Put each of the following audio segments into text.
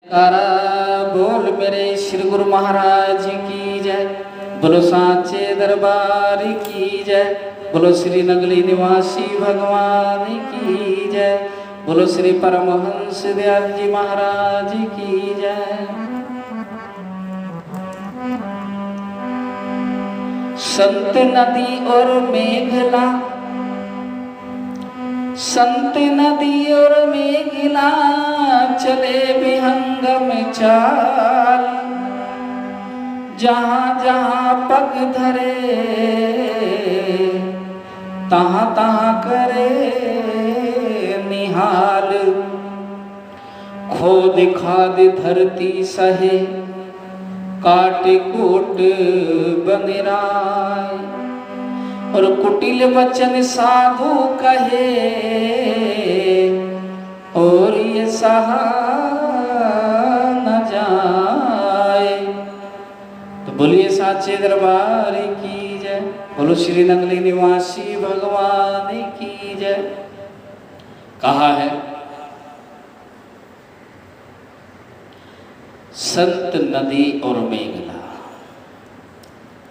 कारा बोल मेरे श्री गुरु महाराज की जय। बोलो सांचे दरबार की जय। बोलो श्री नगली निवासी भगवान की जय। बोलो श्री परमहंस दयाल जी महाराज की जय। संत नदी और मेघला, संत नदी और मेघला चले विहंगम चाल। जहाँ जहाँ पग धरे तहाँ तहाँ करे निहाल। खोद खाद धरती सहे काट कोट बनिराय। और कुटिल वचन साधु कहे और ये सहा न जाए। तो बोलिए साचे दरबार की जय। बोलो श्री नगली निवासी भगवान की जय। कहा है संत नदी और मेघला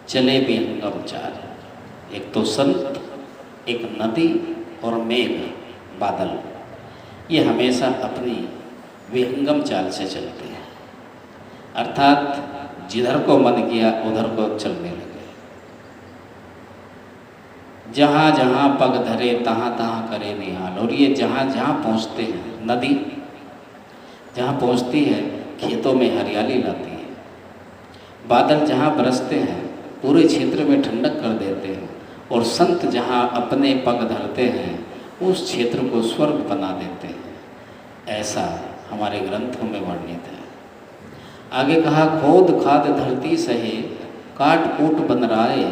चले विहंगम चाल। एक तो संत, एक नदी और मेघ बादल, ये हमेशा अपनी विहंगम चाल से चलते हैं। अर्थात जिधर को मन किया उधर को चलने लगे। जहाँ जहाँ पग धरे तहाँ तहाँ करे निहाल। और ये जहाँ जहाँ पहुँचते हैं, नदी जहाँ पहुँचती है खेतों में हरियाली लाती है। बादल जहाँ बरसते हैं पूरे क्षेत्र में ठंडक कर देते हैं। और संत जहाँ अपने पग धरते हैं उस क्षेत्र को स्वर्ग बना देते हैं। ऐसा हमारे ग्रंथों में वर्णित है। आगे कहा खोद खाद धरती सहे काट कूट बनराए।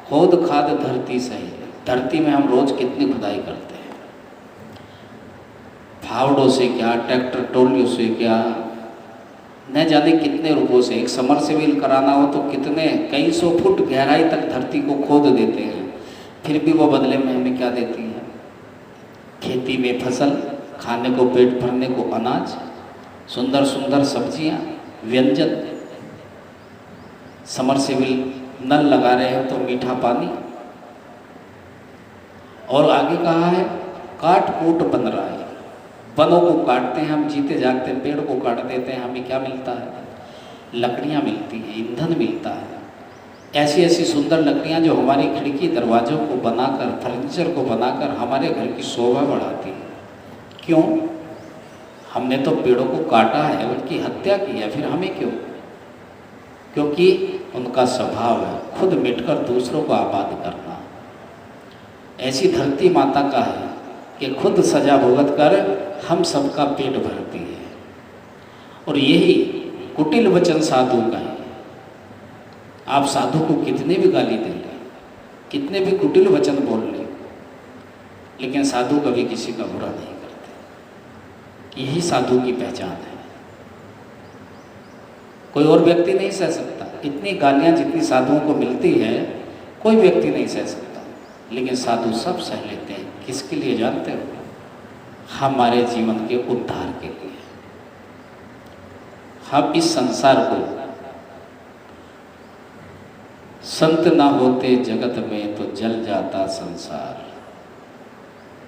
खोद खाद धरती सहे, धरती में हम रोज कितनी खुदाई करते हैं, फावड़ों से क्या, ट्रैक्टर ट्रॉलियों से क्या, न जाने कितने रुपयों से। एक समरसेबिल कराना हो तो कितने कई सौ फुट गहराई तक धरती को खोद देते हैं। फिर भी वो बदले में हमें क्या देती है? खेती में फसल, खाने को पेट भरने को अनाज, सुंदर सुंदर सब्जियां, व्यंजन। समरसेबिल नल लगा रहे हैं तो मीठा पानी। और आगे कहा है काट कूट बन रहा है। वनों को काटते हैं हम, जीते जागते पेड़ को काट देते हैं, हमें क्या मिलता है? लकड़ियाँ मिलती हैं, ईंधन मिलता है। ऐसी ऐसी सुंदर लकड़ियाँ जो हमारी खिड़की दरवाज़ों को बनाकर, फर्नीचर को बनाकर हमारे घर की शोभा बढ़ाती है। क्यों? हमने तो पेड़ों को काटा है, उनकी हत्या की है, फिर हमें क्यों? क्योंकि उनका स्वभाव है खुद मिटकर दूसरों को आबाद करना। ऐसी धरती माता का है कि खुद सजा भुगत कर हम सबका पेट भरती है। और यही कुटिल वचन साधु का है। आप साधु को कितने भी गाली दे लें, कितने भी कुटिल वचन बोल लें, लेकिन साधु कभी किसी का बुरा नहीं करते। यही साधु की पहचान है। कोई और व्यक्ति नहीं सह सकता। इतनी गालियाँ जितनी साधुओं को मिलती है कोई व्यक्ति नहीं सह सकता, लेकिन साधु सब सह लेते हैं। किसके लिए जानते हो? हमारे जीवन के उद्धार के लिए। हम इस संसार को, संत ना होते जगत में तो जल जाता संसार।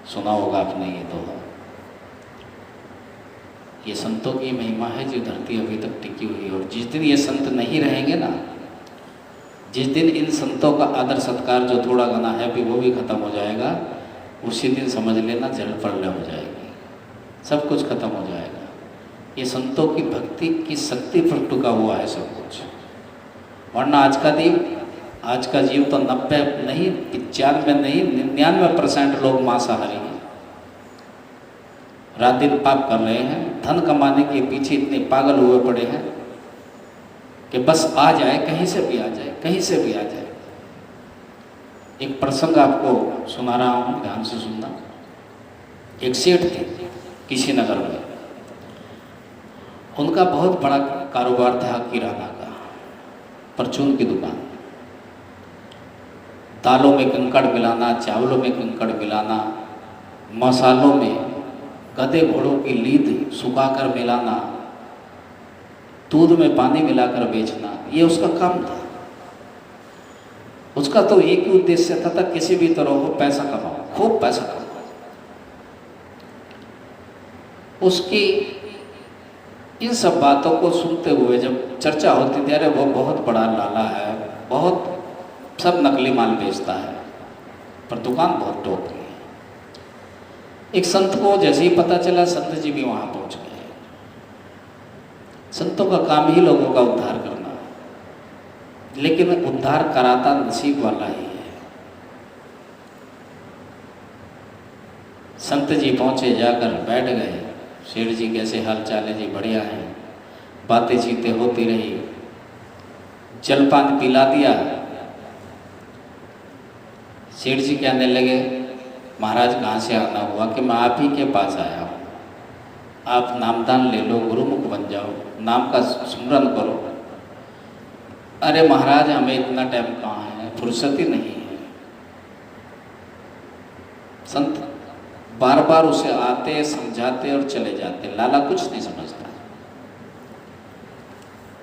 सुना होगा आपने ये दोहा। ये संतों की महिमा है जो धरती अभी तक टिकी हुई है। और जिस दिन ये संत नहीं रहेंगे ना, जिस दिन इन संतों का आदर सत्कार जो थोड़ा घना है भी वो भी खत्म हो जाएगा, उसी दिन समझ लेना जल प्रलय हो जाएगी, सब कुछ खत्म हो जाएगा। ये संतों की भक्ति की शक्ति पर टुका हुआ है सब कुछ। वरना आज का जीव तो 90 नहीं, 95 नहीं, 99% लोग मांसाहारी हैं। रात दिन पाप कर रहे हैं, धन कमाने के पीछे इतने पागल हुए पड़े हैं कि बस आ जाए, कहीं से भी आ जाए, कहीं से भी आ जाए। एक प्रसंग आपको सुना रहा हूँ, ध्यान से सुनना। एक सेठ थे किसी नगर में। उनका बहुत बड़ा कारोबार था किराना का, परचून की दुकान। दालों में कंकड़ मिलाना, चावलों में कंकड़ मिलाना, मसालों में गधे घोड़ों की लीद सुखाकर मिलाना, दूध में पानी मिलाकर बेचना, ये उसका काम था। उसका तो एक ही उद्देश्य था किसी भी तरह हो पैसा कमाओ, खूब पैसा कमाओ। उसकी इन सब बातों को सुनते हुए जब चर्चा होती थी, अरे वो बहुत बड़ा लाला है, बहुत सब नकली माल बेचता है, पर दुकान बहुत टॉप की है। एक संत को जैसे ही पता चला, संत जी भी वहाँ पहुँच गए। संतों का काम ही लोगों का उद्धार करना है, लेकिन उद्धार कराता नसीब वाला ही है। संत जी पहुँचे, जाकर बैठ गए। सेठ जी कैसे हाल चाल है जी? बढ़िया है। बातें चीतें होती रही, जलपान पिला दिया। सेठ जी कहने लगे, महाराज कहाँ से आना हुआ? कि मैं आप ही के पास आया हूँ, आप नामदान ले लो, गुरुमुख बन जाओ, नाम का स्मरण करो। अरे महाराज हमें इतना टाइम कहाँ है, फुर्सत ही नहीं है। संत बार बार उसे आते, समझाते और चले जाते। लाला कुछ नहीं समझता।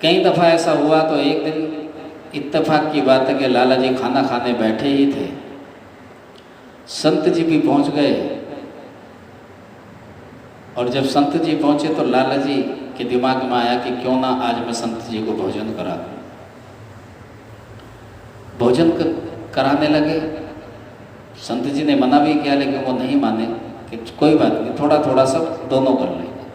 कई दफ़ा ऐसा हुआ तो एक दिन इत्तेफाक की बात है कि लाला जी खाना खाने बैठे ही थे, संत जी भी पहुंच गए। और जब संत जी पहुंचे तो लाला जी के दिमाग में आया कि क्यों ना आज मैं संत जी को भोजन करा दूं। भोजन कराने लगे। संत जी ने मना भी किया, लेकिन वो नहीं माने कि कोई बात नहीं, थोड़ा थोड़ा सब दोनों कर लेंगे।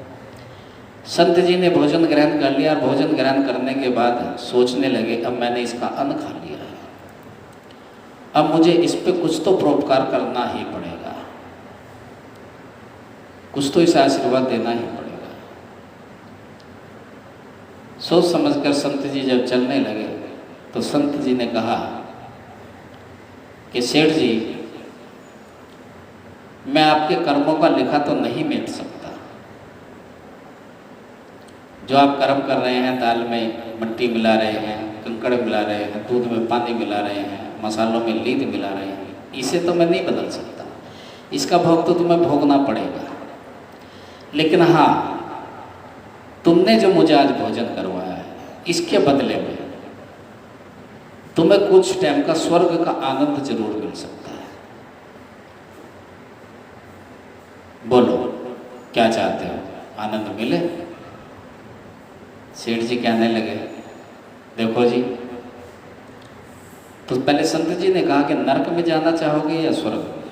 संत जी ने भोजन ग्रहण कर लिया। और भोजन ग्रहण करने के बाद सोचने लगे, अब मैंने इसका अन्न खा लिया है, अब मुझे इस पे कुछ तो परोपकार करना ही पड़ेगा, कुछ तो इसे आशीर्वाद देना ही पड़ेगा। सोच समझकर संत जी जब चलने लगे तो संत जी ने कहा कि सेठ जी, मैं आपके कर्मों का लिखा तो नहीं मिट सकता। जो आप कर्म कर रहे हैं, दाल में मिट्टी मिला रहे हैं, कंकड़ मिला रहे हैं, दूध में पानी मिला रहे हैं, मसालों में लीद मिला रहे हैं, इसे तो मैं नहीं बदल सकता। इसका भोग तो तुम्हें भोगना पड़ेगा। लेकिन हाँ, तुमने जो मुझे आज भोजन करवाया है, इसके बदले में तुम्हें कुछ टाइम का स्वर्ग का आनंद जरूर मिल सकता है। बोलो क्या चाहते हो, आनंद मिले? सेठ जी कहने लगे, देखो जी, तो पहले संत जी ने कहा कि नरक में जाना चाहोगे या स्वर्ग में?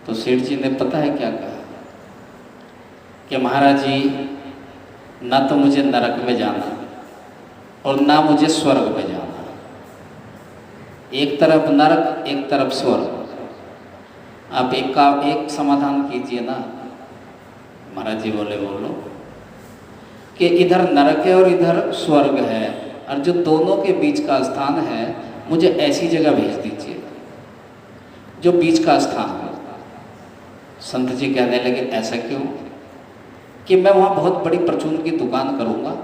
तो सेठ जी ने पता है क्या कहा कि महाराज जी, ना तो मुझे नरक में जाना और ना मुझे स्वर्ग में जाना। एक तरफ नरक, एक तरफ स्वर्ग। आप एक समाधान कीजिए ना। महाराज जी बोले, बोलो। कि इधर नरक है और इधर स्वर्ग है, और जो दोनों के बीच का स्थान है, मुझे ऐसी जगह भेज दीजिए जो बीच का स्थान हो। संत जी कहने लगे, ऐसा क्यों? कि मैं वहाँ बहुत बड़ी परचून की दुकान करूँगा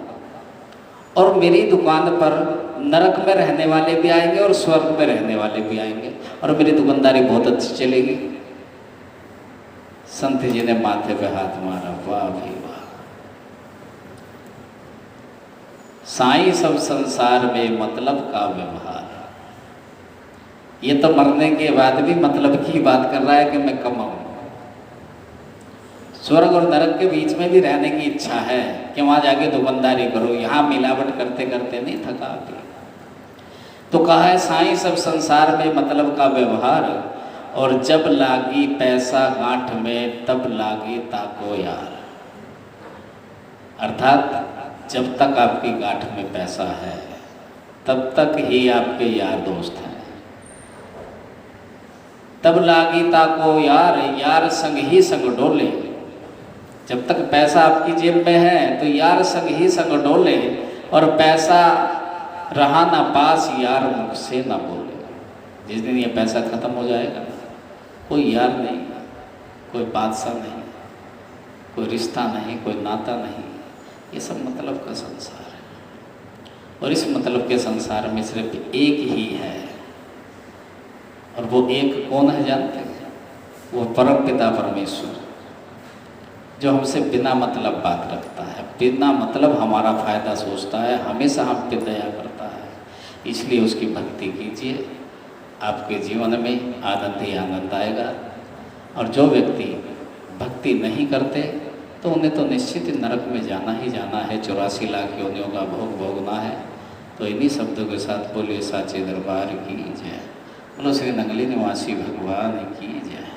और मेरी दुकान पर नरक में रहने वाले भी आएंगे और स्वर्ग में रहने वाले भी आएंगे, और मेरी दुकानदारी बहुत अच्छी चलेगी। संत जी ने माथे पे हाथ मारा, वाह भाई वाह। साईं सब संसार में मतलब का व्यवहार। ये तो मरने के बाद भी मतलब की बात कर रहा है कि मैं कमाऊं। स्वर्ग और नरक के बीच में भी रहने की इच्छा है कि वहां जाके दुकानदारी करो, यहाँ मिलावट करते करते नहीं थका आती। तो कहा है, साईं सब संसार में मतलब का व्यवहार, और जब लागी पैसा गांठ में तब लागी ताको यार। अर्थात जब तक आपकी गांठ में पैसा है तब तक ही आपके यार दोस्त हैं। तब लागी ताको यार, यार संग ही संग डोले। जब तक पैसा आपकी जेब में है तो यार संग ही संग डोले, और पैसा रहा ना पास, यार मुख से ना बोले। जिस दिन ये पैसा खत्म हो जाएगा, कोई यार नहीं, कोई बादशाह नहीं, कोई रिश्ता नहीं, कोई नाता नहीं। ये सब मतलब का संसार है, और इस मतलब के संसार में सिर्फ एक ही है, और वो एक कौन है जानते हैं? वो परम पिता परमेश्वर, जो हमसे बिना मतलब बात रखता है। बिना मतलब हमारा फ़ायदा सोचता है, हमेशा हम पे दया करता है, इसलिए उसकी भक्ति कीजिए, आपके जीवन में आनंद ही आनंद आएगा। और जो व्यक्ति भक्ति नहीं करते तो उन्हें तो निश्चित ही नरक में जाना ही जाना है, 84 लाख योनियों का भोग भोगना है। तो इन्हीं शब्दों के साथ बोलिए साचे दरबार की जय, बोलो श्री नंगली निवासी भगवान की जय।